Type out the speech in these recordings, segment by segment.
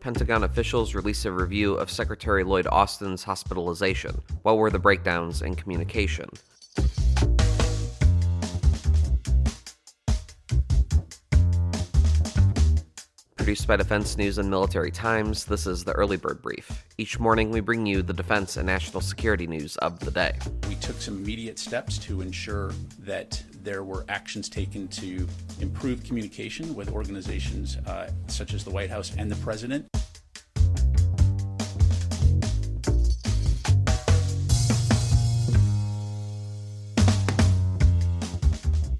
Pentagon officials release a review of Secretary Lloyd Austin's hospitalization. What were the breakdowns in communication? Produced by Defense News and Military Times, this is the Early Bird Brief. Each morning we bring you the defense and national security news of the day. We took some immediate steps to ensure that there were actions taken to improve communication with organizations such as the White House and the President.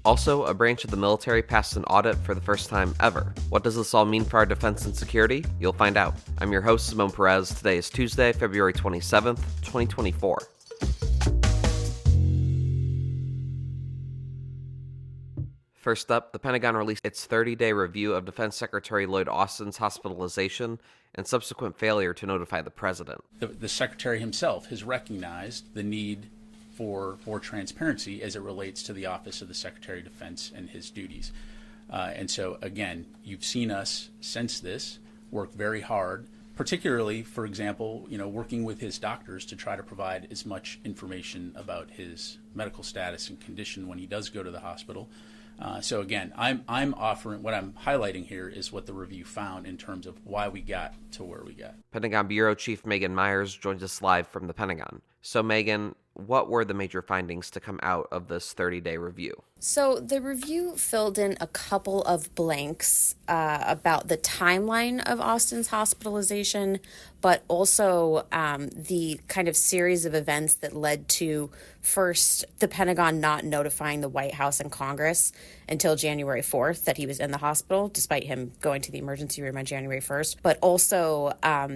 Also, a branch of the military passed an audit for the first time ever. What does this all mean for our defense and security? You'll find out. I'm your host, Simone Perez. Today is Tuesday, February 27th, 2024. First up, the Pentagon released its 30-day review of Defense Secretary Lloyd Austin's hospitalization and subsequent failure to notify the president. The Secretary himself has recognized the need for more transparency as it relates to the Office of the Secretary of Defense and his duties. And so, again, you've seen us since this work very hard, particularly, for example, working with his doctors to try to provide as much information about his medical status and condition when he does go to the hospital. So again, I'm offering, what I'm highlighting here is what the review found in terms of why we got to where we got. Pentagon Bureau Chief Megan Myers joins us live from the Pentagon. So Megan, what were the major findings to come out of this 30-day review? So the review filled in a couple of blanks about the timeline of Austin's hospitalization, but also the kind of series of events that led to, first, the Pentagon not notifying the White House and Congress until January 4th that he was in the hospital, despite him going to the emergency room on January 1st, but also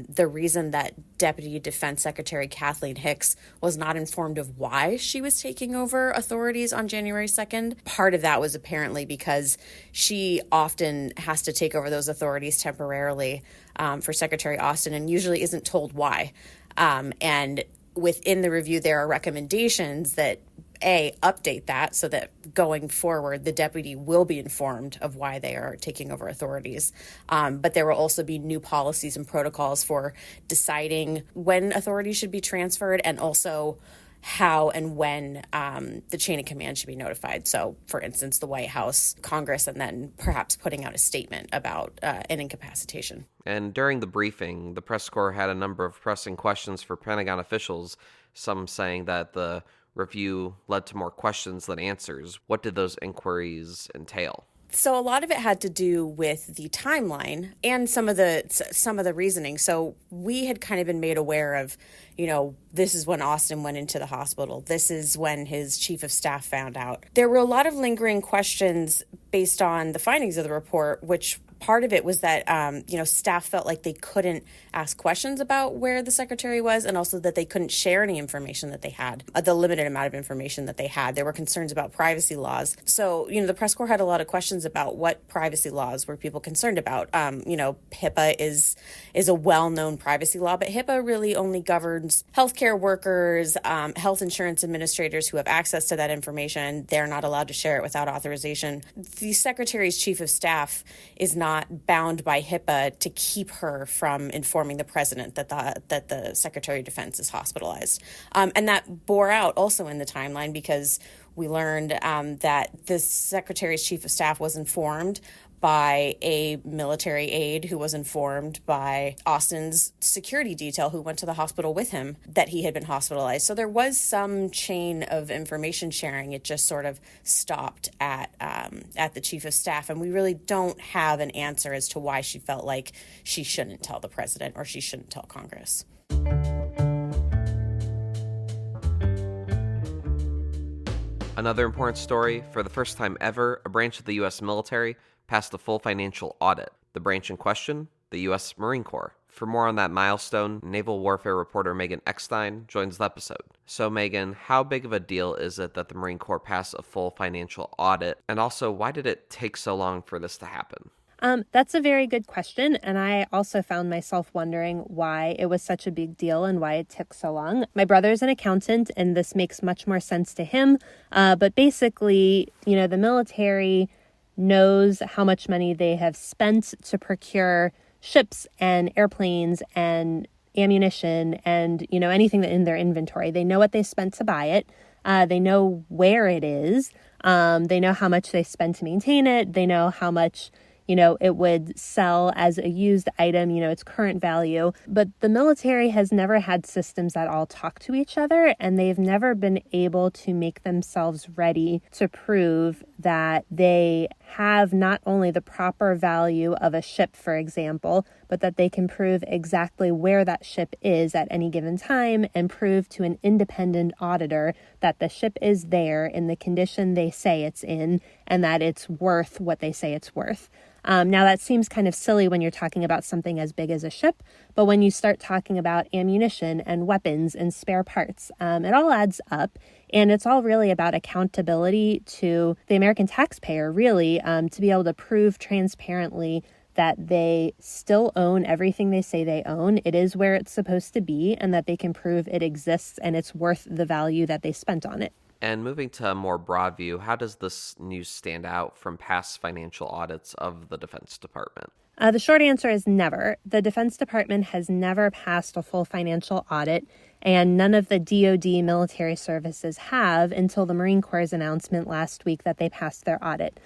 the reason that Deputy Defense Secretary Kathleen Hicks was not informed of why she was taking over authorities on January 2nd. Part of that was apparently because she often has to take over those authorities temporarily for Secretary Austin and usually isn't told why. And within the review, there are recommendations that update that so that going forward, the deputy will be informed of why they are taking over authorities. But there will also be new policies and protocols for deciding when authorities should be transferred and also how and when the chain of command should be notified. So, for instance, the White House, Congress, and then perhaps putting out a statement about an incapacitation. And during the briefing, the press corps had a number of pressing questions for Pentagon officials, some saying that the review led to more questions than answers. What did those inquiries entail? So a lot of it had to do with the timeline and some of the reasoning. So we had kind of been made aware of, this is when Austin went into the hospital. This is when his chief of staff found out. There were a lot of lingering questions based on the findings of the report, which part of it was that, staff felt like they couldn't ask questions about where the secretary was and also that they couldn't share any information that they had, the limited amount of information that they had. There were concerns about privacy laws. So, the press corps had a lot of questions about what privacy laws were people concerned about. HIPAA is a well-known privacy law, but HIPAA really only governs healthcare workers, health insurance administrators who have access to that information. They're not allowed to share it without authorization. The secretary's chief of staff is not bound by HIPAA to keep her from informing the president that the Secretary of Defense is hospitalized. And that bore out also in the timeline because we learned that the Secretary's chief of staff was informed by a military aide who was informed by Austin's security detail who went to the hospital with him that he had been hospitalized. So there was some chain of information sharing. It just sort of stopped at the chief of staff. And we really don't have an answer as to why she felt like she shouldn't tell the president or she shouldn't tell Congress. Another important story, for the first time ever, a branch of the U.S. military passed a full financial audit. The branch in question, the U.S. Marine Corps. For more on that milestone, naval warfare reporter Megan Eckstein joins the episode. So Megan, how big of a deal is it that the Marine Corps passed a full financial audit? And also, why did it take so long for this to happen? That's a very good question, and I also found myself wondering why it was such a big deal and why it took so long. My brother's an accountant, and this makes much more sense to him, but basically, the military knows how much money they have spent to procure ships and airplanes and ammunition and, anything that in their inventory. They know what they spent to buy it. They know where it is. They know how much they spend to maintain it. They know how much, it would sell as a used item, its current value. But the military has never had systems that all talk to each other, and they've never been able to make themselves ready to prove that they have not only the proper value of a ship, for example, but that they can prove exactly where that ship is at any given time and prove to an independent auditor that the ship is there in the condition they say it's in and that it's worth what they say it's worth. Now, that seems kind of silly when you're talking about something as big as a ship, but when you start talking about ammunition and weapons and spare parts, it all adds up. And it's all really about accountability to the American taxpayer, really, to be able to prove transparently that they still own everything they say they own. It is where it's supposed to be, and that they can prove it exists and it's worth the value that they spent on it. And moving to a more broad view, how does this news stand out from past financial audits of the Defense Department? The short answer is never. The Defense Department has never passed a full financial audit, and none of the DoD military services have until the Marine Corps' announcement last week that they passed their audit.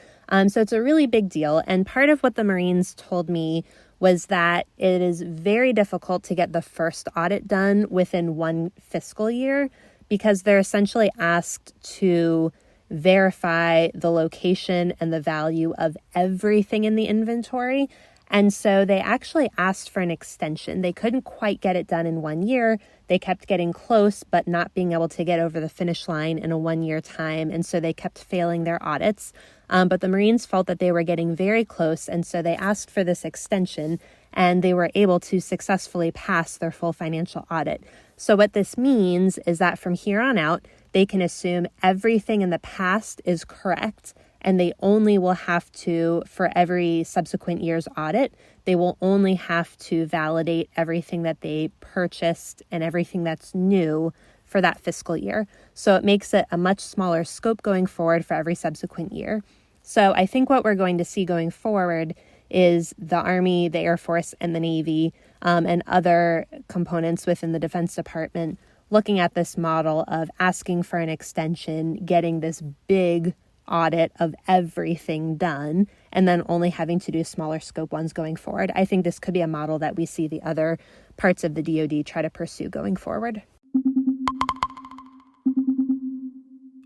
So it's a really big deal, and part of what the Marines told me was that it is very difficult to get the first audit done within one fiscal year, because they're essentially asked to verify the location and the value of everything in the inventory. And so they actually asked for an extension. They couldn't quite get it done in 1 year. They kept getting close, but not being able to get over the finish line in a 1 year time. And so they kept failing their audits. But the Marines felt that they were getting very close. And so they asked for this extension, and they were able to successfully pass their full financial audit. So what this means is that from here on out, they can assume everything in the past is correct, and they only will have to, for every subsequent year's audit, they will only have to validate everything that they purchased and everything that's new for that fiscal year. So it makes it a much smaller scope going forward for every subsequent year. So I think what we're going to see going forward is the Army, the Air Force, and the Navy, and other components within the Defense Department looking at this model of asking for an extension, getting this big audit of everything done, and then only having to do smaller scope ones going forward. I think this could be a model that we see the other parts of the DoD try to pursue going forward.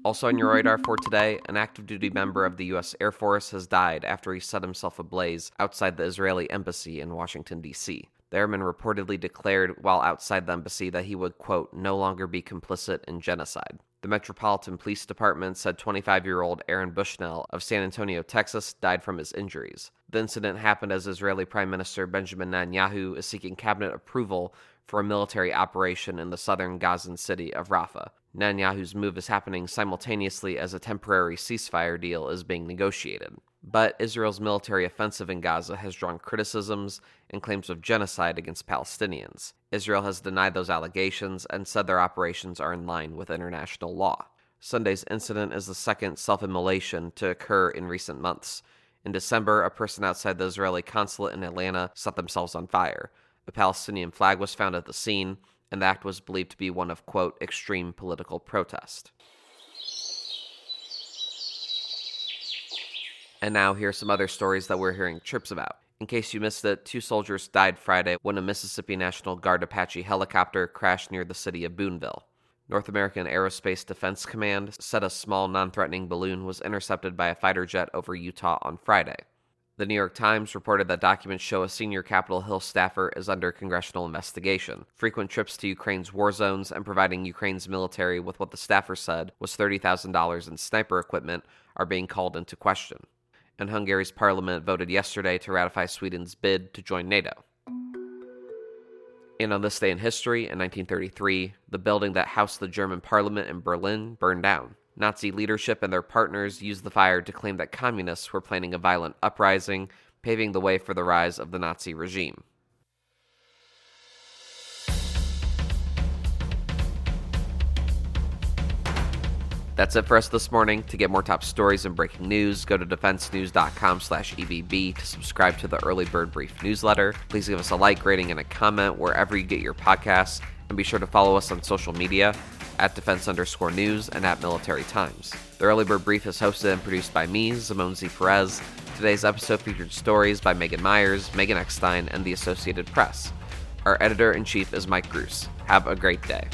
Also on your radar for today, an active duty member of the U.S. Air Force has died after he set himself ablaze outside the Israeli embassy in Washington, D.C. The airman reportedly declared while outside the embassy that he would, quote, no longer be complicit in genocide. The Metropolitan Police Department said 25-year-old Aaron Bushnell of San Antonio, Texas, died from his injuries. The incident happened as Israeli Prime Minister Benjamin Netanyahu is seeking cabinet approval for a military operation in the southern Gazan city of Rafah. Netanyahu's move is happening simultaneously as a temporary ceasefire deal is being negotiated. But Israel's military offensive in Gaza has drawn criticisms and claims of genocide against Palestinians. Israel has denied those allegations and said their operations are in line with international law. Sunday's incident is the second self-immolation to occur in recent months. In December, a person outside the Israeli consulate in Atlanta set themselves on fire. A Palestinian flag was found at the scene, and the act was believed to be one of, quote, extreme political protest. And now here are some other stories that we're hearing chirps about. In case you missed it, 2 soldiers died Friday when a Mississippi National Guard Apache helicopter crashed near the city of Boonville. North American Aerospace Defense Command said a small, non-threatening balloon was intercepted by a fighter jet over Utah on Friday. The New York Times reported that documents show a senior Capitol Hill staffer is under congressional investigation. Frequent trips to Ukraine's war zones and providing Ukraine's military with what the staffer said was $30,000 in sniper equipment are being called into question. And Hungary's parliament voted yesterday to ratify Sweden's bid to join NATO. And on this day in history, in 1933, the building that housed the German parliament in Berlin burned down. Nazi leadership and their partners used the fire to claim that communists were planning a violent uprising, paving the way for the rise of the Nazi regime. That's it for us this morning. To get more top stories and breaking news, go to defensenews.com/EBB to subscribe to the Early Bird Brief newsletter. Please give us a like, rating, and a comment wherever you get your podcasts, and be sure to follow us on social media at @defense_news and @Military Times. The Early Bird Brief is hosted and produced by me, Zamon Z. Perez. Today's episode featured stories by Megan Myers, Megan Eckstein, and the Associated Press. Our editor-in-chief is Mike Gruss. Have a great day.